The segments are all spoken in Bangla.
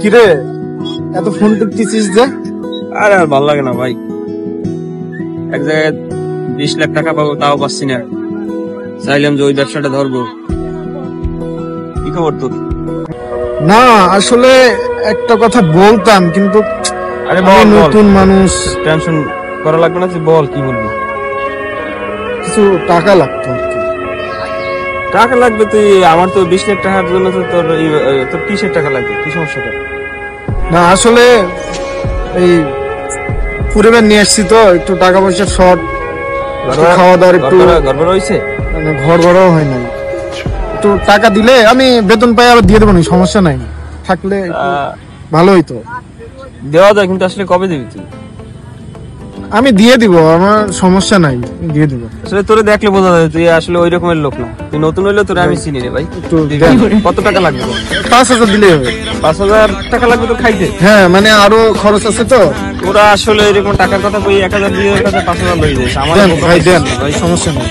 কিরে এত ফোন করতেছিস যে? আর ভালো লাগে না ভাই, এক জায়গায় 20 লাখ টাকা পাবো তাও পাচ্ছি না। চাইলাম যে ওই ব্যবসাটা ধরবো। কি খবর তোর? না আসলে একটা কথা বলতাম কিন্তু আরে আমি নতুন মানুষ, টেনশন করা লাগবে না, তুই বল কি বলবি। কিছু টাকা লাগতো আর কি। টাকা লাগবে? তুই আমার তো 20 লাখ টাকার জন্য তো তোর কিসের টাকা লাগবে? কি সমস্যাটা? না আসলে এই পরিবার নিয়ে আসছি তো, একটু টাকা পয়সার শর্ট, খাওয়া দাওয়ার একটু গড়বড় হয়েছে। মানে ঘর ভাড়াও হয় নাই। একটু টাকা দিলে আমি বেতন পাই আবার দিয়ে দেবো না, সমস্যা নাই, থাকলে একটু ভালো হইতো। দেওয়া যায়, কিন্তু আসলে কবে দিবি তুই? আমি দিয়ে দিব, আমার সমস্যা নাই, দিয়ে দিব। আসলে তোরে দেখলে বোঝা যায় তুই আসলে ওই রকমের লোক না। তুই নতুন হইলে তোরে আমি চিনি রে ভাই। একটু কত টাকা লাগবে? 5,000 দিলেই হবে। 5,000 টাকা লাগবে তো খাইতে? হ্যাঁ মানে আরো খরচ আছে তো। ওরা আসলে এরকম টাকার কথা কই 1,000 দিয়ে 5,000 লই যাইছে। আমার দেন ভাই দেন ভাই, সমস্যা নেই,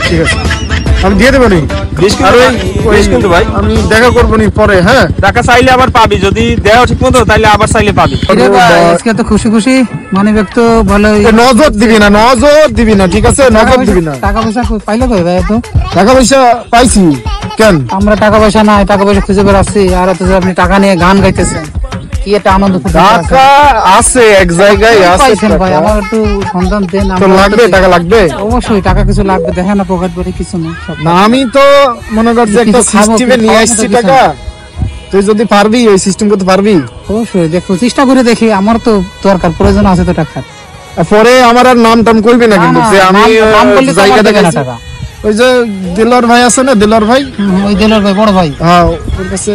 ঠিক আছে আমি দিয়ে দেবো নি। কিন্তু ভাই আমি দেখা করবো নি পরে। হ্যাঁ টাকা চাইলে আবার পাবি, যদি দেওয়া ঠিক মতো তাইলে আবার চাইলে পাবি। আজকে তো খুশি খুশি মানে ব্যক্ত ভালো। নজর দিবি না, নজর দিবি না, ঠিক আছে? নজর দিবি না। টাকা পয়সা পাইলে কই ভাই? তো টাকা পয়সা পাইছি কেন? আমরা টাকা পয়সা নাই, টাকা পয়সা খুঁজে বেড়াচ্ছি, আর তো আপনি টাকা নিয়ে গান গাইতেছেন, কি একটা আনন্দ। টাকা আছে এক জায়গায় আছে ভাই, আমার একটু সন্ধান দেন। তো লাগবে, টাকা লাগবে অবশ্যই, টাকা কিছু লাগবে, দেখেন না পকেট ভরে কিছু নেই। না আমি তো মনে কর যে একটা সিস্টেমে নিয়ে আসছি টাকা, তুই যদি পারবি ওই সিস্টেম করতে পারবি? অবশ্যই দেখো, চেষ্টা করে দেখি, আমার তো দরকার প্রয়োজন আছে তো টাকা। পরে আমার আর নাম টাম করবি না কিন্তু, যে আমি জায়গা দেখাচ্ছি। ওই যে দিলর ভাই আছে না, দিলর ভাই, ওই দিলর ভাই বড় ভাই, হ্যাঁ ওর কাছে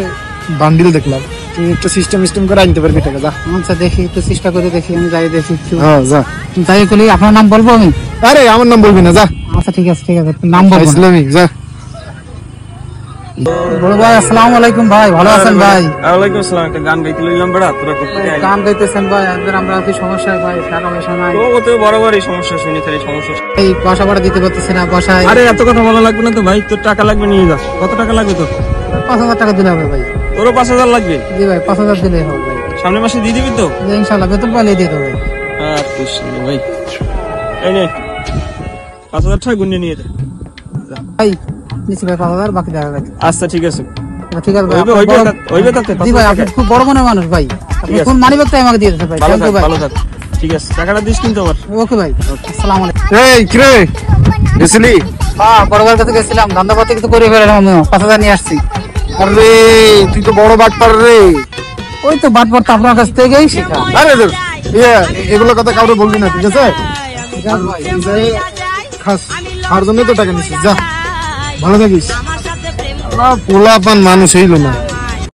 বান্ডিল দেখলাম, তুই একটা সিস্টেম করে আনতে পারবি টাকা। যা আচ্ছা দেখি, একটু চেষ্টা করে দেখি, আমি যাই দেখি। হ্যাঁ যা। তাই বলি আপনার নাম বলবো আমি? আরে আমার নাম বলবি না, যা। আচ্ছা ঠিক আছে ঠিক আছে, নাম বলবো। ইসলামিক যা। বড় ভাই আসসালামু আলাইকুম ভাই, ভালো আছেন ভাই? ওয়ালাইকুম আসসালাম। একটা গান গাইতে লইলাম বেড়া, তোরা করতে গান গাইতেছেন ভাই? একবার আমরা কি সমস্যা ভাই, টাকা পয়সা নাই। ও তো বরাবরই সমস্যা, শুনি তাই সমস্যা। এই বাসা ভাড়া দিতে পারতেছি না বাসায়। আরে এত কথা বলা লাগবে না তো ভাই, তোর টাকা লাগবে নিয়ে যা। কত টাকা লাগবে তোর? 5,000 টাকা দিলে হবে ভাই। তোরও 5,000 লাগবে? জি ভাই, 5,000 দিলেই হবে ভাই। সামনের মাসে দিয়ে দিবি তো? ইনশাআল্লাহ বেতন পাইলে দিয়ে দেবো ভাই। ভাই এই নে 5,000 টাকা গুনে নিয়ে যা ভাই। নিচ্ছি ভাই 5,000, বাকি দেখা যাবে। আচ্ছা ঠিক আছে ঠিক আছে ভাই। জি ভাই, আপনি খুব বড় মনের মানুষ ভাই, আপনি কোন মানি ব্যাগটা আমাকে দিয়ে দিতে ভাই। থ্যাংক ইউ ভাই। ভালো থাক, ঠিক আছে। টাকাটা দিস কিন্তু আবার। ওকে ভাই, আসসালামু আলাইকুম। এই কিরে গেছিলি? হ্যাঁ বড় ভাইয়ের কাছে গেছিলাম, ধান্দাপাতি কিছু করে ফেললাম, আমি 5,000 নিয়ে আসছি। আরে তুই তো বড় বাটপার রে। ওই তো বাটপার তো আপনার কাছ থেকেই শেখা। আরে এগুলো কথা কাউকে বলবি না, ঠিক আছে? খাস আর জন্য তো টাকা নিছিস, যা ভালো থাকিস। পোলাপান মানুষ হইল না।